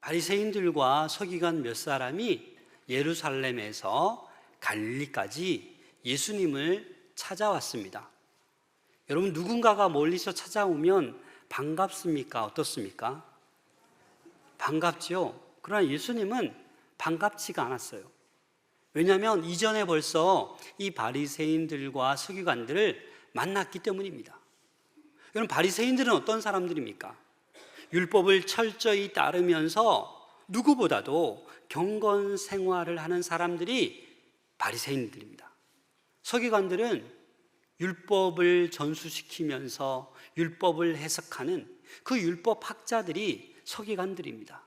바리새인들과 서기관 몇 사람이 예루살렘에서 갈릴리까지 예수님을 찾아왔습니다. 여러분, 누군가가 멀리서 찾아오면 반갑습니까? 어떻습니까? 반갑죠. 그러나 예수님은 반갑지가 않았어요. 왜냐하면 이전에 벌써 이 바리새인들과 서기관들을 만났기 때문입니다. 여러분, 바리새인들은 어떤 사람들입니까? 율법을 철저히 따르면서 누구보다도 경건 생활을 하는 사람들이 바리새인들입니다. 서기관들은 율법을 전수시키면서 율법을 해석하는 그 율법 학자들이 서기관들입니다.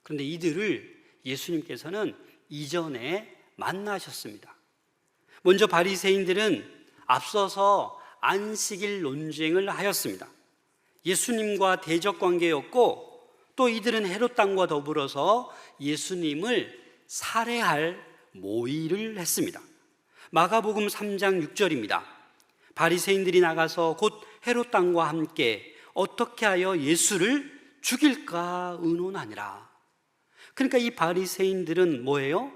그런데 이들을 예수님께서는 이전에 만나셨습니다. 먼저 바리새인들은 앞서서 안식일 논쟁을 하였습니다. 예수님과 대적 관계였고, 또 이들은 헤롯 왕과 더불어서 예수님을 살해할 모의를 했습니다. 마가복음 3장 6절입니다. 바리새인들이 나가서 곧 헤롯 왕과 함께 어떻게 하여 예수를 죽일까 의논하니라. 그러니까 이 바리새인들은 뭐예요?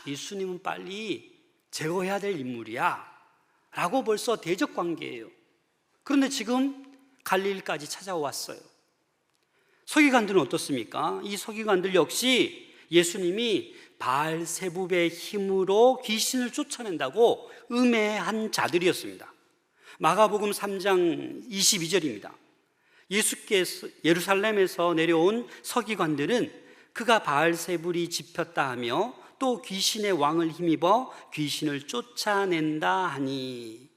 예수님은 빨리 제거해야 될 인물이야 라고 벌써 대적 관계예요. 그런데 지금 갈릴리까지 찾아왔어요. 서기관들은 어떻습니까? 이 서기관들 역시 예수님이 바알세붑의 힘으로 귀신을 쫓아낸다고 음해한 자들이었습니다. 마가복음 3장 22절입니다. 예수께서 예루살렘에서 내려온 서기관들은 그가 바알세불이 집혔다 하며 또 귀신의 왕을 힘입어 귀신을 쫓아낸다 하니.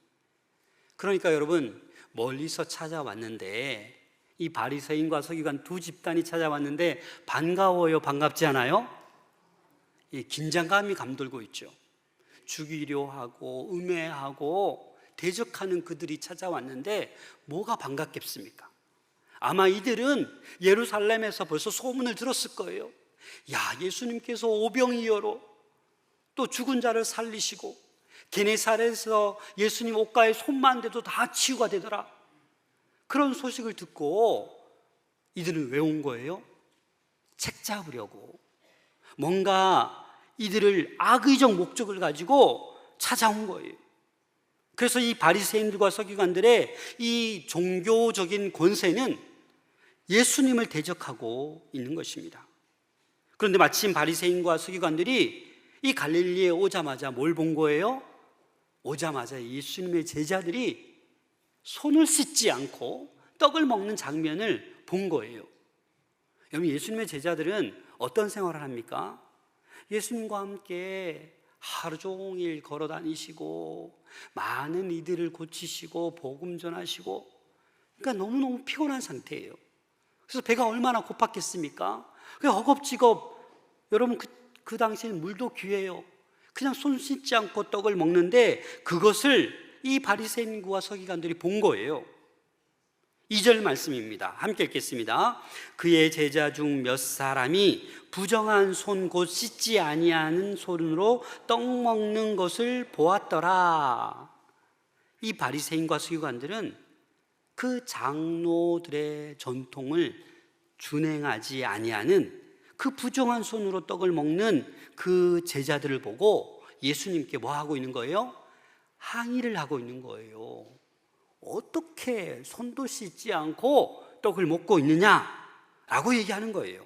그러니까 여러분, 멀리서 찾아왔는데, 이 바리새인과 서기관 두 집단이 찾아왔는데 반가워요? 반갑지 않아요? 긴장감이 감돌고 있죠. 죽이려 하고 음해하고 대적하는 그들이 찾아왔는데 뭐가 반갑겠습니까? 아마 이들은 예루살렘에서 벌써 소문을 들었을 거예요. 예수님께서 오병이어로 또 죽은 자를 살리시고 게네사렛에서 예수님 옷가에 손만 대도 다 치유가 되더라. 그런 소식을 듣고 이들은 왜 온 거예요? 책 잡으려고, 뭔가 이들을 악의적 목적을 가지고 찾아온 거예요. 그래서 이 바리새인들과 서기관들의 이 종교적인 권세는 예수님을 대적하고 있는 것입니다. 그런데 마침 바리새인과 서기관들이 이 갈릴리에 오자마자 뭘 본 거예요? 오자마자 예수님의 제자들이 손을 씻지 않고 떡을 먹는 장면을 본 거예요. 여러분, 예수님의 제자들은 어떤 생활을 합니까? 예수님과 함께 하루 종일 걸어 다니시고 많은 이들을 고치시고 복음 전하시고, 그러니까 너무너무 피곤한 상태예요. 그래서 배가 얼마나 고팠겠습니까? 허겁지겁, 여러분 그 당시에는 물도 귀해요. 그냥 손 씻지 않고 떡을 먹는데 그것을 이 바리새인과 서기관들이 본 거예요. 2절 말씀입니다. 함께 읽겠습니다. 그의 제자 중 몇 사람이 부정한 손 곧 씻지 아니하는 손으로 떡 먹는 것을 보았더라. 이 바리새인과 서기관들은 그 장로들의 전통을 준행하지 아니하는 그 부정한 손으로 떡을 먹는 그 제자들을 보고 예수님께 뭐 하고 있는 거예요? 항의를 하고 있는 거예요. 어떻게 손도 씻지 않고 떡을 먹고 있느냐라고 얘기하는 거예요.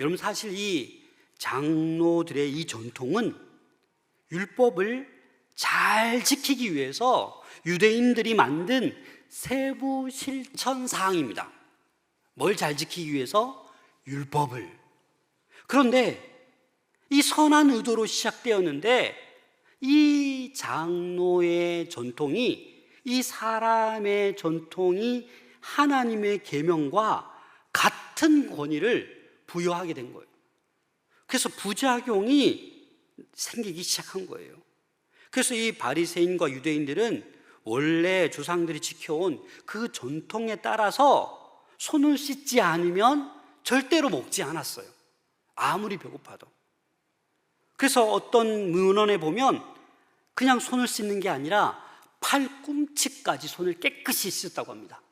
여러분, 사실 이 장로들의 이 전통은 율법을 잘 지키기 위해서 유대인들이 만든 세부 실천 사항입니다. 뭘 잘 지키기 위해서? 율법을. 그런데 이 선한 의도로 시작되었는데 이 장로의 전통이, 이 사람의 전통이 하나님의 계명과 같은 권위를 부여하게 된 거예요. 그래서 부작용이 생기기 시작한 거예요. 그래서 이 바리새인과 유대인들은 원래 조상들이 지켜온 그 전통에 따라서 손을 씻지 않으면 절대로 먹지 않았어요. 아무리 배고파도. 그래서 어떤 문헌에 보면 그냥 손을 씻는 게 아니라 팔꿈치까지 손을 깨끗이 씻었다고 합니다.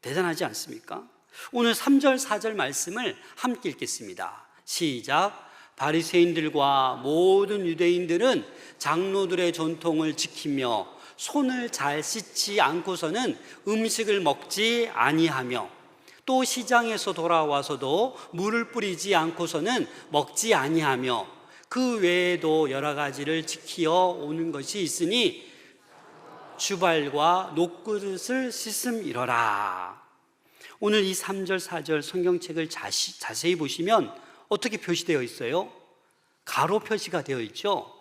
대단하지 않습니까? 오늘 3절 4절 말씀을 함께 읽겠습니다. 시작. 바리새인들과 모든 유대인들은 장로들의 전통을 지키며 손을 잘 씻지 않고서는 음식을 먹지 아니하며 또 시장에서 돌아와서도 물을 뿌리지 않고서는 먹지 아니하며 그 외에도 여러 가지를 지키어 오는 것이 있으니 주발과 녹그릇을 씻음이러라. 오늘 이 3절 4절 성경책을 자세히 보시면 어떻게 표시되어 있어요? 가로 표시가 되어 있죠.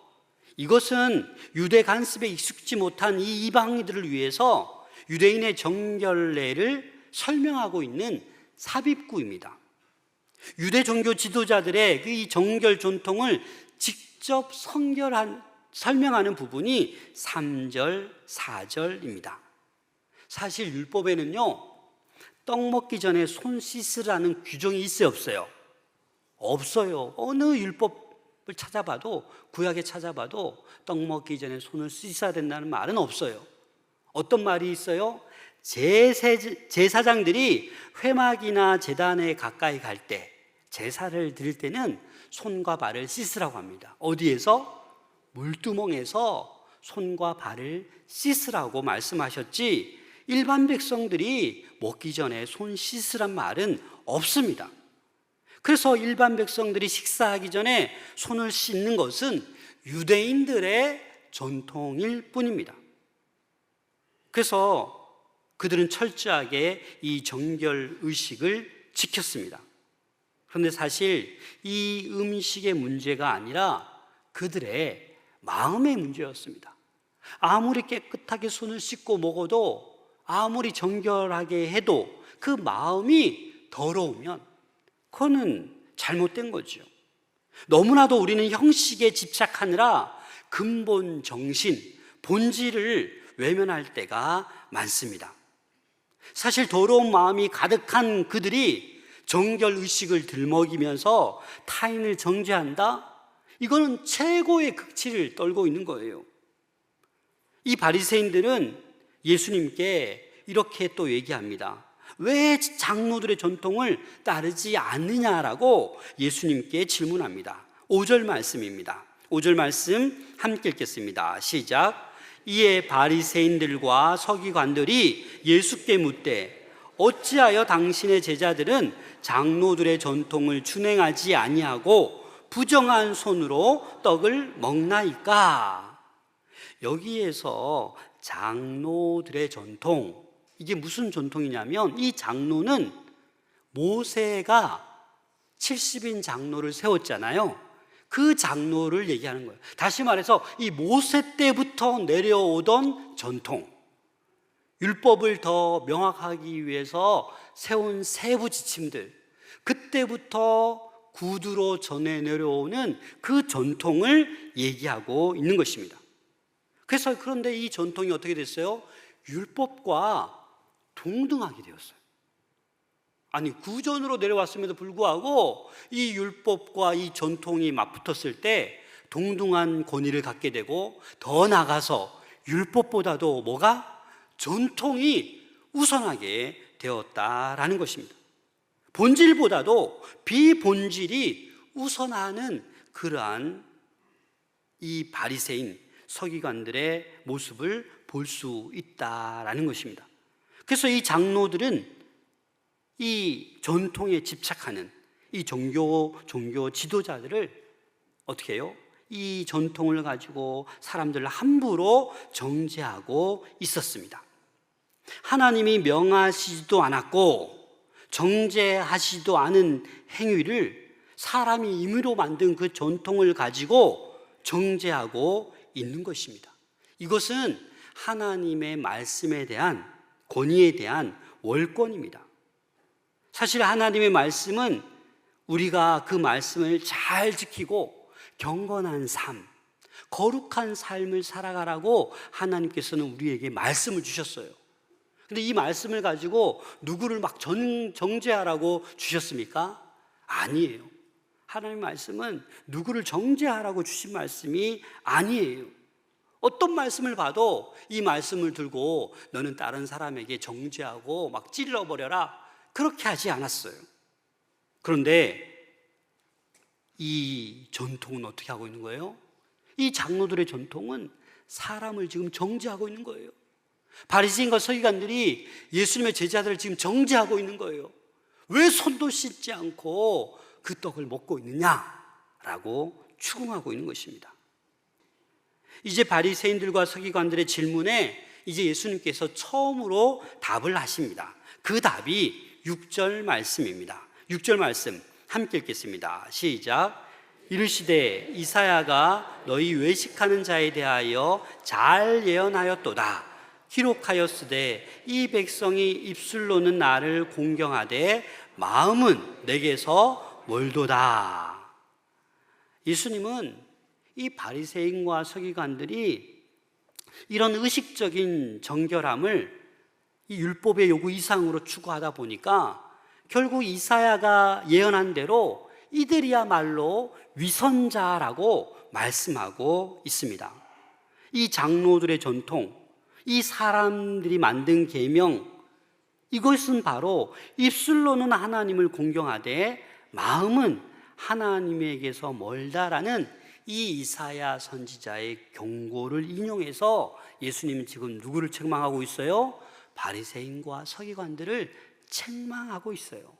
이것은 유대 관습에 익숙지 못한 이 이방인들을 위해서 유대인의 정결례를 설명하고 있는 삽입구입니다. 유대 종교 지도자들의 이 정결 전통을 직접 설명하는 부분이 3절, 4절입니다. 사실 율법에는요, 떡 먹기 전에 손 씻으라는 규정이 있어요, 없어요? 없어요. 어느 율법을 찾아봐도, 구약에 찾아봐도 떡 먹기 전에 손을 씻어야 된다는 말은 없어요. 어떤 말이 있어요? 제사장들이 회막이나 제단에 가까이 갈 때, 제사를 드릴 때는 손과 발을 씻으라고 합니다. 어디에서? 물두멍에서 손과 발을 씻으라고 말씀하셨지, 일반 백성들이 먹기 전에 손 씻으란 말은 없습니다. 그래서 일반 백성들이 식사하기 전에 손을 씻는 것은 유대인들의 전통일 뿐입니다. 그래서 그들은 철저하게 이 정결 의식을 지켰습니다. 그런데 사실 이 음식의 문제가 아니라 그들의 마음의 문제였습니다. 아무리 깨끗하게 손을 씻고 먹어도, 아무리 정결하게 해도 그 마음이 더러우면 그거는 잘못된 거죠. 너무나도 우리는 형식에 집착하느라 근본 정신, 본질을 외면할 때가 많습니다. 사실 더러운 마음이 가득한 그들이 정결 의식을 들먹이면서 타인을 정죄한다? 이거는 최고의 극치를 떨고 있는 거예요. 이 바리새인들은 예수님께 이렇게 또 얘기합니다. 왜 장로들의 전통을 따르지 않느냐라고 예수님께 질문합니다. 5절 말씀입니다. 5절 말씀 함께 읽겠습니다. 시작. 이에 바리새인들과 서기관들이 예수께 묻되 어찌하여 당신의 제자들은 장로들의 전통을 준행하지 아니하고 부정한 손으로 떡을 먹나이까? 여기에서 장로들의 전통, 이게 무슨 전통이냐면, 이 장로는 모세가 70인 장로를 세웠잖아요. 그 장로를 얘기하는 거예요. 다시 말해서 이 모세 때부터 내려오던 전통, 율법을 더 명확하기 위해서 세운 세부 지침들, 그때부터 구두로 전해 내려오는 그 전통을 얘기하고 있는 것입니다. 그래서 그런데 이 전통이 어떻게 됐어요? 율법과 동등하게 되었어요. 아니, 구전으로 내려왔음에도 불구하고 이 율법과 이 전통이 맞붙었을 때 동등한 권위를 갖게 되고, 더 나아가서 율법보다도 뭐가? 전통이 우선하게 되었다라는 것입니다. 본질보다도 비본질이 우선하는 그러한 이 바리새인 서기관들의 모습을 볼 수 있다라는 것입니다. 그래서 이 장로들은 이 전통에 집착하는 이 종교 지도자들을 어떻게 해요? 이 전통을 가지고 사람들을 함부로 정죄하고 있었습니다. 하나님이 명하시지도 않았고 정죄하시지도 않은 행위를 사람이 임의로 만든 그 전통을 가지고 정죄하고 있는 것입니다. 이것은 하나님의 말씀에 대한 권위에 대한 월권입니다. 사실 하나님의 말씀은 우리가 그 말씀을 잘 지키고 경건한 삶, 거룩한 삶을 살아가라고 하나님께서는 우리에게 말씀을 주셨어요. 근데 이 말씀을 가지고 누구를 막 정죄하라고 주셨습니까? 아니에요. 하나님의 말씀은 누구를 정죄하라고 주신 말씀이 아니에요. 어떤 말씀을 봐도 이 말씀을 들고 너는 다른 사람에게 정죄하고 막 찔러버려라, 그렇게 하지 않았어요. 그런데 이 전통은 어떻게 하고 있는 거예요? 이 장로들의 전통은 사람을 지금 정죄하고 있는 거예요. 바리새인과 서기관들이 예수님의 제자들을 지금 정죄하고 있는 거예요. 왜 손도 씻지 않고 그 떡을 먹고 있느냐라고 추궁하고 있는 것입니다. 이제 바리새인들과 서기관들의 질문에 이제 예수님께서 처음으로 답을 하십니다. 그 답이 6절 말씀입니다. 6절 말씀 함께 읽겠습니다. 시작. 이르시되 이사야가 너희 외식하는 자에 대하여 잘 예언하였도다. 기록하였으되 이 백성이 입술로는 나를 공경하되 마음은 내게서 멀도다. 예수님은 이 바리새인과 서기관들이 이런 의식적인 정결함을 이 율법의 요구 이상으로 추구하다 보니까 결국 이사야가 예언한 대로 이들이야말로 위선자라고 말씀하고 있습니다. 이 장로들의 전통, 이 사람들이 만든 계명, 이것은 바로 입술로는 하나님을 공경하되 마음은 하나님에게서 멀다라는 이 이사야 선지자의 경고를 인용해서 예수님은 지금 누구를 책망하고 있어요? 바리새인과 서기관들을 책망하고 있어요.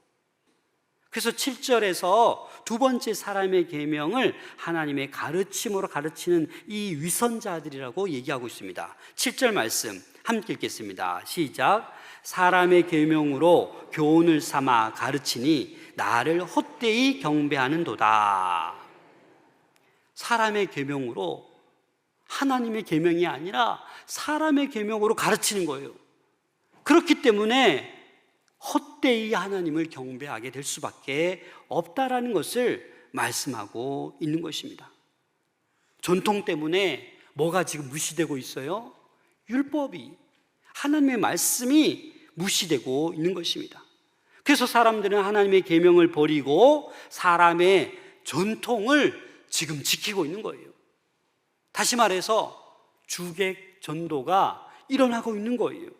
그래서 7절에서 두 번째 사람의 계명을 하나님의 가르침으로 가르치는 이 위선자들이라고 얘기하고 있습니다. 7절 말씀 함께 읽겠습니다. 시작. 사람의 계명으로 교훈을 삼아 가르치니 나를 헛되이 경배하는도다. 사람의 계명으로, 하나님의 계명이 아니라 사람의 계명으로 가르치는 거예요. 그렇기 때문에 헛되이 하나님을 경배하게 될 수밖에 없다라는 것을 말씀하고 있는 것입니다. 전통 때문에 뭐가 지금 무시되고 있어요? 율법이, 하나님의 말씀이 무시되고 있는 것입니다. 그래서 사람들은 하나님의 계명을 버리고 사람의 전통을 지금 지키고 있는 거예요. 다시 말해서 주객 전도가 일어나고 있는 거예요.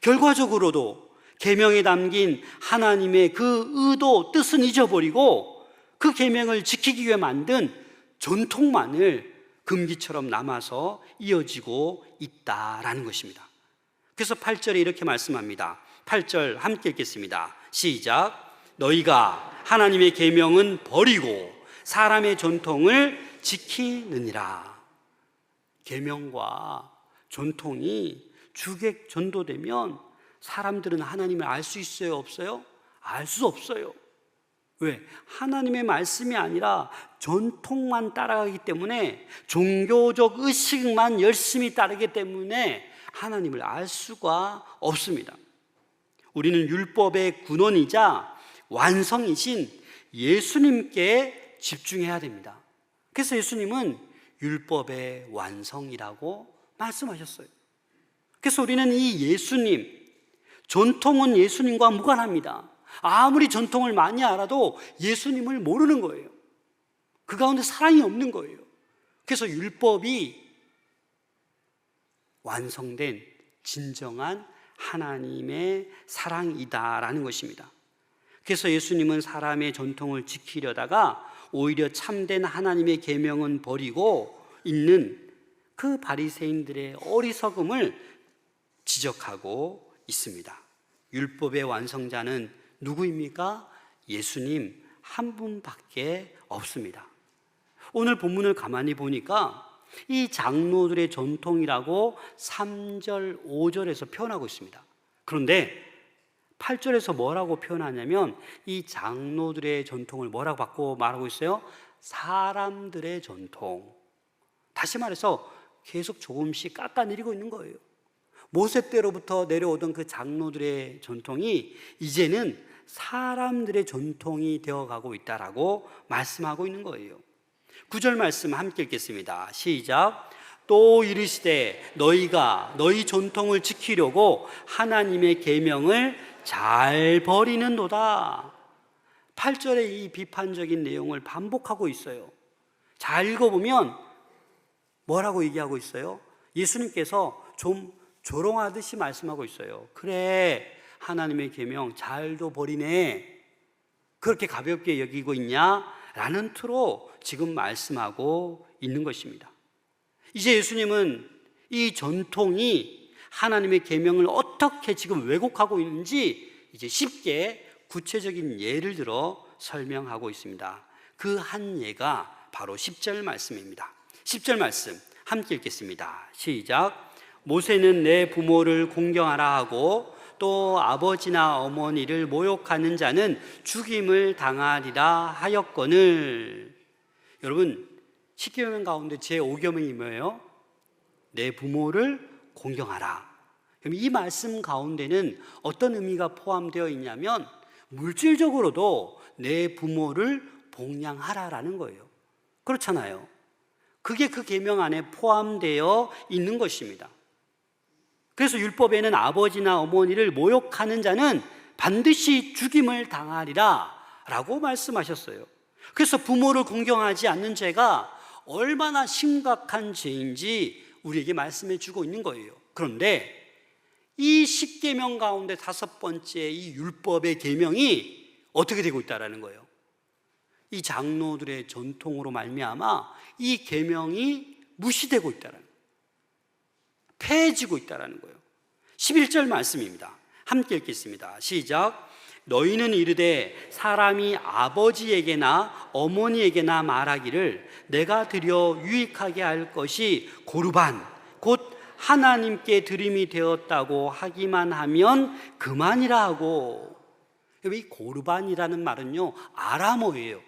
결과적으로도 계명에 담긴 하나님의 그 의도, 뜻은 잊어버리고 그 계명을 지키기 위해 만든 전통만을 금기처럼 남아서 이어지고 있다라는 것입니다. 그래서 8절에 이렇게 말씀합니다. 8절 함께 읽겠습니다. 시작. 너희가 하나님의 계명은 버리고 사람의 전통을 지키느니라. 계명과 전통이 주객 전도되면 사람들은 하나님을 알 수 있어요, 없어요? 알 수 없어요. 왜? 하나님의 말씀이 아니라 전통만 따라가기 때문에, 종교적 의식만 열심히 따르기 때문에 하나님을 알 수가 없습니다. 우리는 율법의 근원이자 완성이신 예수님께 집중해야 됩니다. 그래서 예수님은 율법의 완성이라고 말씀하셨어요. 그래서 우리는 이 예수님, 전통은 예수님과 무관합니다. 아무리 전통을 많이 알아도 예수님을 모르는 거예요. 그 가운데 사랑이 없는 거예요. 그래서 율법이 완성된 진정한 하나님의 사랑이다라는 것입니다. 그래서 예수님은 사람의 전통을 지키려다가 오히려 참된 하나님의 계명은 버리고 있는 그 바리새인들의 어리석음을 지적하고 있습니다. 율법의 완성자는 누구입니까? 예수님 한 분밖에 없습니다. 오늘 본문을 가만히 보니까 이 장로들의 전통이라고 3절, 5절에서 표현하고 있습니다. 그런데 8절에서 뭐라고 표현하냐면 이 장로들의 전통을 뭐라고 바꿔 말하고 있어요? 사람들의 전통. 다시 말해서 계속 조금씩 깎아내리고 있는 거예요. 모세 때로부터 내려오던 그 장로들의 전통이 이제는 사람들의 전통이 되어가고 있다라고 말씀하고 있는 거예요. 9절 말씀 함께 읽겠습니다. 시작. 또 이르시되 너희가 너희 전통을 지키려고 하나님의 계명을 잘 버리는도다. 8절의 이 비판적인 내용을 반복하고 있어요. 잘 읽어보면 뭐라고 얘기하고 있어요? 예수님께서 좀 조롱하듯이 말씀하고 있어요. 그래, 하나님의 계명 잘도 버리네, 그렇게 가볍게 여기고 있냐라는 투로 지금 말씀하고 있는 것입니다. 이제 예수님은 이 전통이 하나님의 계명을 어떻게 지금 왜곡하고 있는지 이제 쉽게 구체적인 예를 들어 설명하고 있습니다. 그 한 예가 바로 10절 말씀입니다. 10절 말씀 함께 읽겠습니다. 시작. 모세는 내 부모를 공경하라 하고 또 아버지나 어머니를 모욕하는 자는 죽임을 당하리라 하였거늘. 여러분, 10계명 가운데 제5계명이 뭐예요? 내 부모를 공경하라. 그럼 이 말씀 가운데는 어떤 의미가 포함되어 있냐면 물질적으로도 내 부모를 봉양하라라는 거예요. 그렇잖아요. 그게 그 계명 안에 포함되어 있는 것입니다. 그래서 율법에는 아버지나 어머니를 모욕하는 자는 반드시 죽임을 당하리라 라고 말씀하셨어요. 그래서 부모를 공경하지 않는 죄가 얼마나 심각한 죄인지 우리에게 말씀해 주고 있는 거예요. 그런데 이 10계명 가운데 5번째 이 율법의 계명이 어떻게 되고 있다라는 거예요. 이 장로들의 전통으로 말미암아 이 계명이 무시되고 있다라는 거예요. 폐해지고 있다라는 거예요. 11절 말씀입니다. 함께 읽겠습니다. 시작. 너희는 이르되 사람이 아버지에게나 어머니에게나 말하기를 내가 드려 유익하게 할 것이 고르반 곧 하나님께 드림이 되었다고 하기만 하면 그만이라 하고. 이 고르반이라는 말은요 아람어예요.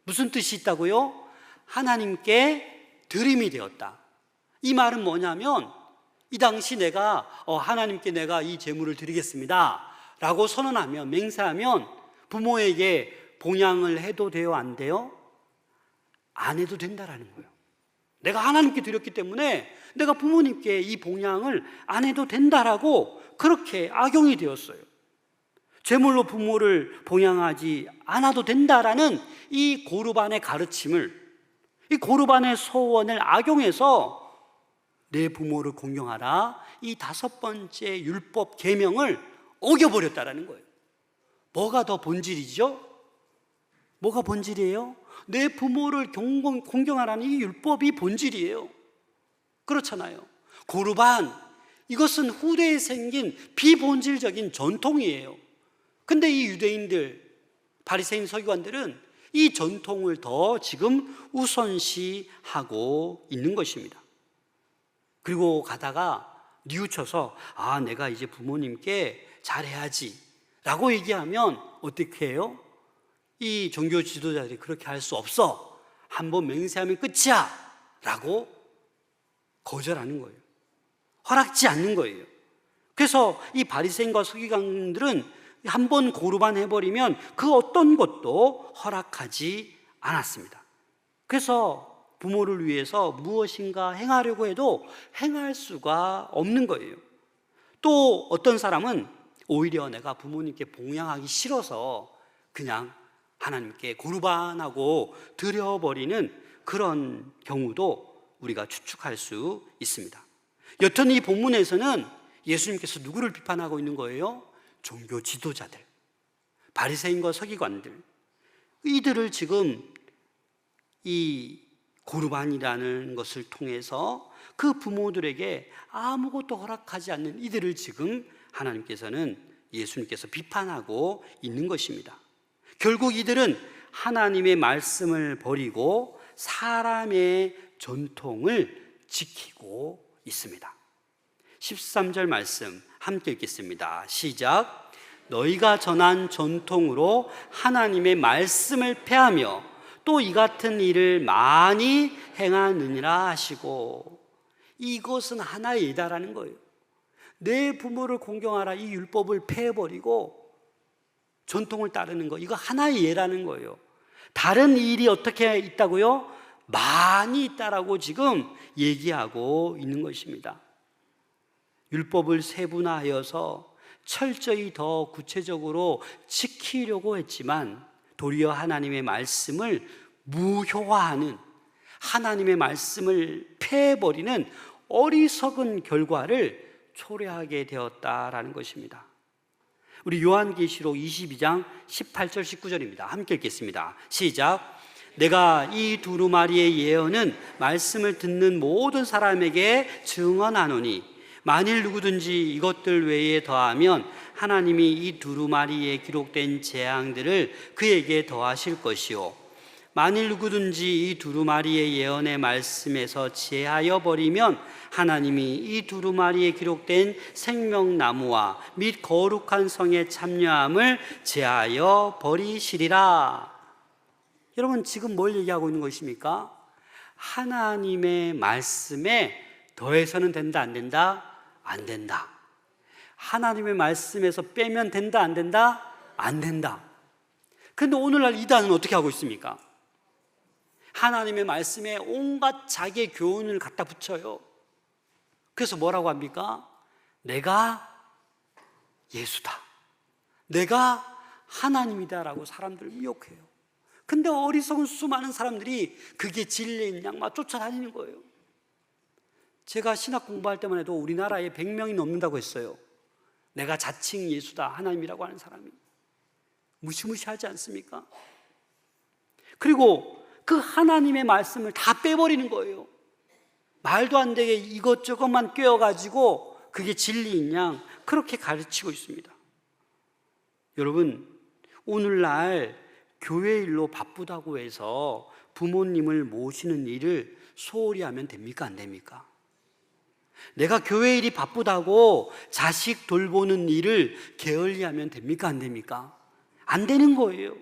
무슨 뜻이 있다고요? 하나님께 드림이 되었다. 이 말은 뭐냐면 이 당시 내가 하나님께 내가 이 제물을 드리겠습니다 라고 선언하면, 맹세하면 부모에게 봉양을 해도 돼요, 안 돼요? 안 해도 된다라는 거예요. 내가 하나님께 드렸기 때문에 내가 부모님께 이 봉양을 안 해도 된다라고 그렇게 악용이 되었어요. 제물로 부모를 봉양하지 않아도 된다라는 이 고르반의 가르침을, 이 고르반의 소원을 악용해서 내 부모를 공경하라, 이 5번째 율법 계명을 어겨버렸다라는 거예요. 뭐가 더 본질이죠? 뭐가 본질이에요? 내 부모를 공경하라는 이 율법이 본질이에요. 그렇잖아요. 고르반, 이것은 후대에 생긴 비본질적인 전통이에요. 근데 이 유대인들, 바리새인 서기관들은 이 전통을 더 지금 우선시하고 있는 것입니다. 그리고 가다가 뉘우쳐서 내가 이제 부모님께 잘해야지 라고 얘기하면 어떻게 해요? 이 종교 지도자들이 그렇게 할 수 없어, 한번 맹세하면 끝이야 라고 거절하는 거예요. 허락지 않는 거예요. 그래서 이 바리새인과 서기관들은 한번 고르반 해버리면 그 어떤 것도 허락하지 않았습니다. 그래서 부모를 위해서 무엇인가 행하려고 해도 행할 수가 없는 거예요. 또 어떤 사람은 오히려 내가 부모님께 봉양하기 싫어서 그냥 하나님께 고르반하고 드려버리는 그런 경우도 우리가 추측할 수 있습니다. 여튼 이 본문에서는 예수님께서 누구를 비판하고 있는 거예요? 종교 지도자들, 바리새인과 서기관들, 이들을 지금 이 고르반이라는 것을 통해서 그 부모들에게 아무것도 허락하지 않는 이들을 지금 하나님께서는, 예수님께서 비판하고 있는 것입니다. 결국 이들은 하나님의 말씀을 버리고 사람의 전통을 지키고 있습니다. 13절 말씀 함께 읽겠습니다. 시작. 너희가 전한 전통으로 하나님의 말씀을 폐하며 또 이 같은 일을 많이 행하느니라 하시고. 이것은 하나의 예다라는 거예요. 내 부모를 공경하라, 이 율법을 폐해버리고 전통을 따르는 거, 이거 하나의 예라는 거예요. 다른 일이 어떻게 있다고요? 많이 있다라고 지금 얘기하고 있는 것입니다. 율법을 세분화하여서 철저히 더 구체적으로 지키려고 했지만 도리어 하나님의 말씀을 무효화하는, 하나님의 말씀을 폐해버리는 어리석은 결과를 초래하게 되었다라는 것입니다. 우리 요한계시록 22장 18절 19절입니다. 함께 읽겠습니다. 시작. 내가 이 두루마리의 예언은 말씀을 듣는 모든 사람에게 증언하노니 만일 누구든지 이것들 외에 더하면 하나님이 이 두루마리에 기록된 재앙들을 그에게 더하실 것이요 만일 누구든지 이 두루마리의 예언의 말씀에서 제하여 버리면 하나님이 이 두루마리에 기록된 생명나무와 및 거룩한 성의 참여함을 제하여 버리시리라. 여러분, 지금 뭘 얘기하고 있는 것입니까? 하나님의 말씀에 더해서는 된다, 안 된다? 안 된다. 하나님의 말씀에서 빼면 된다, 안 된다? 안 된다. 그런데 오늘날 이단은 어떻게 하고 있습니까? 하나님의 말씀에 온갖 자기의 교훈을 갖다 붙여요. 그래서 뭐라고 합니까? 내가 예수다, 내가 하나님이다라고 사람들을 미혹해요. 근데 어리석은 수많은 사람들이 그게 진리인 양 막 쫓아다니는 거예요. 제가 신학 공부할 때만 해도 우리나라에 100명이 넘는다고 했어요. 내가 자칭 예수다, 하나님이라고 하는 사람이. 무시무시하지 않습니까? 그리고 그 하나님의 말씀을 다 빼버리는 거예요. 말도 안 되게 이것저것만 꿰어가지고 그게 진리인 양 그렇게 가르치고 있습니다. 여러분, 오늘날 교회 일로 바쁘다고 해서 부모님을 모시는 일을 소홀히 하면 됩니까? 안 됩니까? 내가 교회 일이 바쁘다고 자식 돌보는 일을 게을리 하면 됩니까? 안 됩니까? 안 되는 거예요.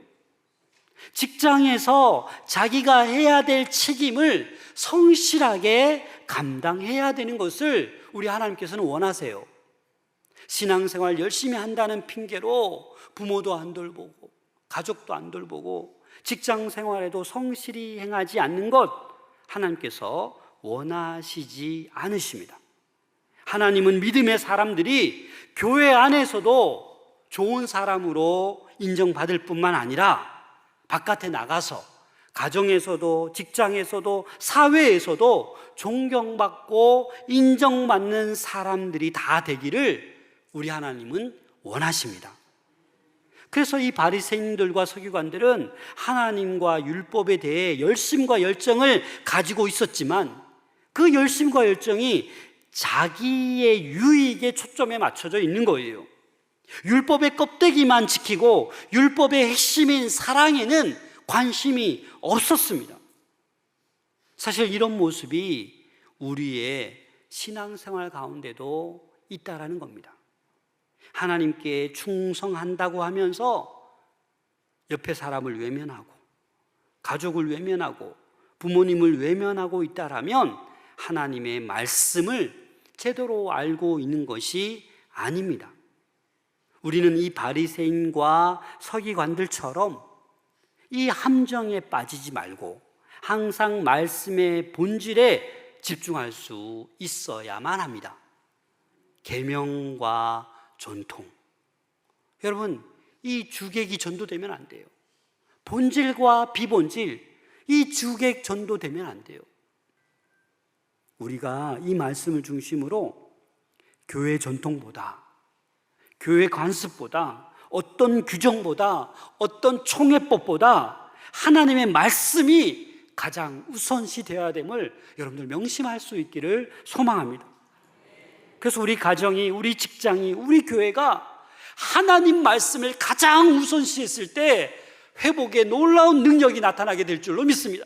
직장에서 자기가 해야 될 책임을 성실하게 감당해야 되는 것을 우리 하나님께서는 원하세요. 신앙생활 열심히 한다는 핑계로 부모도 안 돌보고 가족도 안 돌보고 직장 생활에도 성실히 행하지 않는 것 하나님께서 원하시지 않으십니다. 하나님은 믿음의 사람들이 교회 안에서도 좋은 사람으로 인정받을 뿐만 아니라 바깥에 나가서 가정에서도 직장에서도 사회에서도 존경받고 인정받는 사람들이 다 되기를 우리 하나님은 원하십니다. 그래서 이 바리새인들과 서기관들은 하나님과 율법에 대해 열심과 열정을 가지고 있었지만 그 열심과 열정이 자기의 유익에 초점에 맞춰져 있는 거예요. 율법의 껍데기만 지키고 율법의 핵심인 사랑에는 관심이 없었습니다. 사실 이런 모습이 우리의 신앙생활 가운데도 있다라는 겁니다. 하나님께 충성한다고 하면서 옆에 사람을 외면하고 가족을 외면하고 부모님을 외면하고 있다라면 하나님의 말씀을 제대로 알고 있는 것이 아닙니다. 우리는 이 바리새인과 서기관들처럼 이 함정에 빠지지 말고 항상 말씀의 본질에 집중할 수 있어야만 합니다. 계명과 전통. 여러분, 이 주객이 전도되면 안 돼요. 본질과 비본질, 이 주객 전도되면 안 돼요. 우리가 이 말씀을 중심으로 교회 전통보다, 교회 관습보다, 어떤 규정보다, 어떤 총회법보다 하나님의 말씀이 가장 우선시 되어야 됨을 여러분들 명심할 수 있기를 소망합니다. 그래서 우리 가정이, 우리 직장이, 우리 교회가 하나님 말씀을 가장 우선시했을 때 회복의 놀라운 능력이 나타나게 될 줄로 믿습니다.